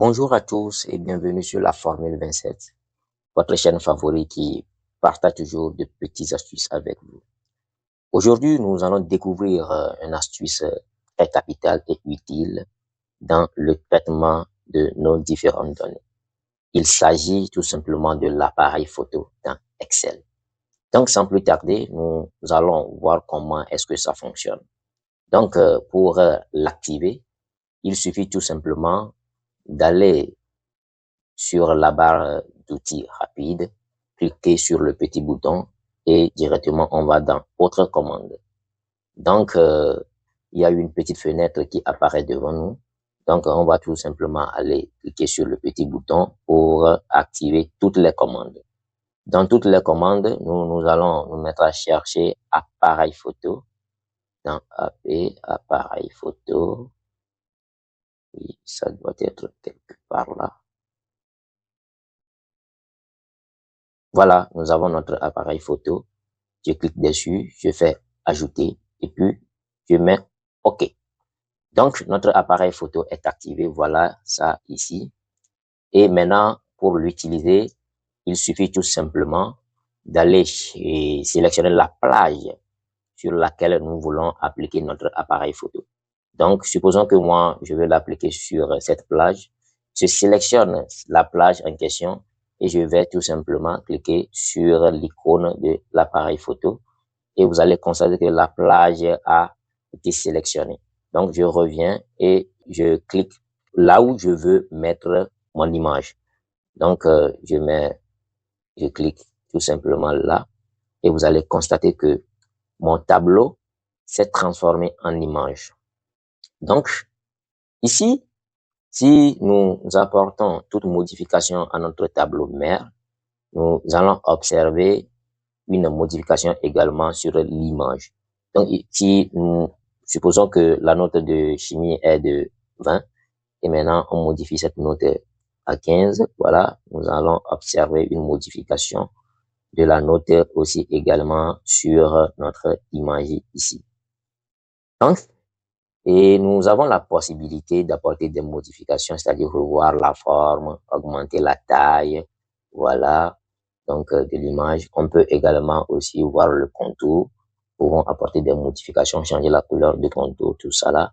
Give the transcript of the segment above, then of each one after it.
Bonjour à tous et bienvenue sur la Formule 27, votre chaîne favorite qui partage toujours de petites astuces avec vous. Aujourd'hui, nous allons découvrir une astuce très capitale et utile dans le traitement de nos différentes données. Il s'agit tout simplement de l'appareil photo dans Excel. Donc, sans plus tarder, nous allons voir comment est-ce que ça fonctionne. Donc, pour l'activer, il suffit tout simplement d'aller sur la barre d'outils rapide, cliquez sur le petit bouton et directement on va dans autre commande. Donc, il y a une petite fenêtre qui apparaît devant nous. Donc, on va tout simplement aller cliquer sur le petit bouton pour activer toutes les commandes. Dans toutes les commandes, nous allons nous mettre à chercher appareil photo. Dans AP, appareil photo. Oui, ça doit être quelque part là. Voilà, nous avons notre appareil photo. Je clique dessus, je fais ajouter et puis je mets OK. Donc, notre appareil photo est activé. Voilà ça ici. Et maintenant, pour l'utiliser, il suffit tout simplement d'aller sélectionner la plage sur laquelle nous voulons appliquer notre appareil photo. Donc, supposons que moi, je veux l'appliquer sur cette plage. Je sélectionne la plage en question et je vais tout simplement cliquer sur l'icône de l'appareil photo et vous allez constater que la plage a été sélectionnée. Donc, je reviens et je clique là où je veux mettre mon image. Donc, je clique tout simplement là et vous allez constater que mon tableau s'est transformé en image. Donc, ici, si nous apportons toute modification à notre tableau mère, nous allons observer une modification également sur l'image. Donc, si nous supposons que la note de chimie est de 20 et maintenant on modifie cette note à 15, voilà, nous allons observer une modification de la note aussi également sur notre image ici. Donc, et nous avons la possibilité d'apporter des modifications, c'est-à-dire revoir la forme, augmenter la taille, voilà, donc de l'image. On peut également aussi voir le contour. Nous pouvons apporter des modifications, changer la couleur du contour, tout ça là.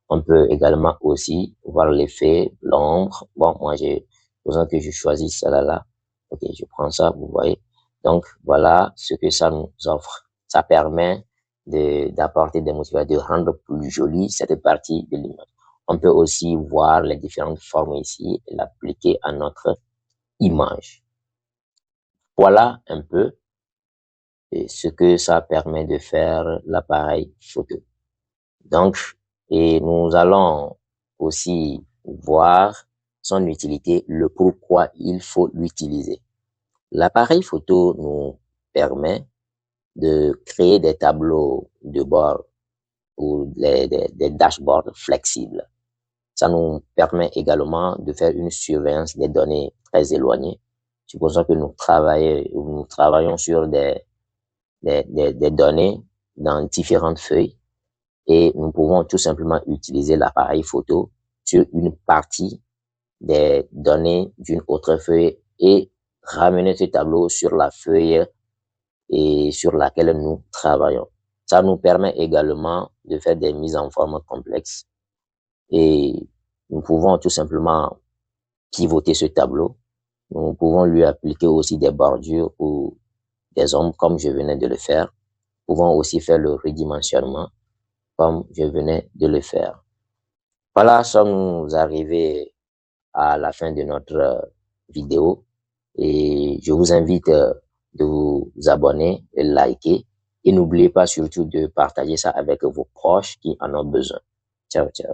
On peut également aussi voir l'effet, l'ombre. Bon, moi, j'ai besoin que je choisisse celle là. Ok, je prends ça, vous voyez. Donc, voilà ce que ça nous offre. Ça permet d'apporter des modifications, de rendre plus jolie cette partie de l'image. On peut aussi voir les différentes formes ici et l'appliquer à notre image. Voilà un peu ce que ça permet de faire l'appareil photo. Donc, et nous allons aussi voir son utilité, le pourquoi il faut l'utiliser. L'appareil photo nous permet de créer des tableaux de bord ou des dashboards flexibles. Ça nous permet également de faire une surveillance des données très éloignées. Supposons que nous travaillons sur des données dans différentes feuilles et nous pouvons tout simplement utiliser l'appareil photo sur une partie des données d'une autre feuille et ramener ce tableau sur la feuille et sur laquelle nous travaillons. Ça nous permet également de faire des mises en forme complexes et nous pouvons tout simplement pivoter ce tableau. Nous pouvons lui appliquer aussi des bordures ou des ombres comme je venais de le faire. Nous pouvons aussi faire le redimensionnement comme je venais de le faire. Voilà, sommes arrivés à la fin de notre vidéo et je vous invite de vous abonner, de liker et n'oubliez pas surtout de partager ça avec vos proches qui en ont besoin. Ciao, ciao.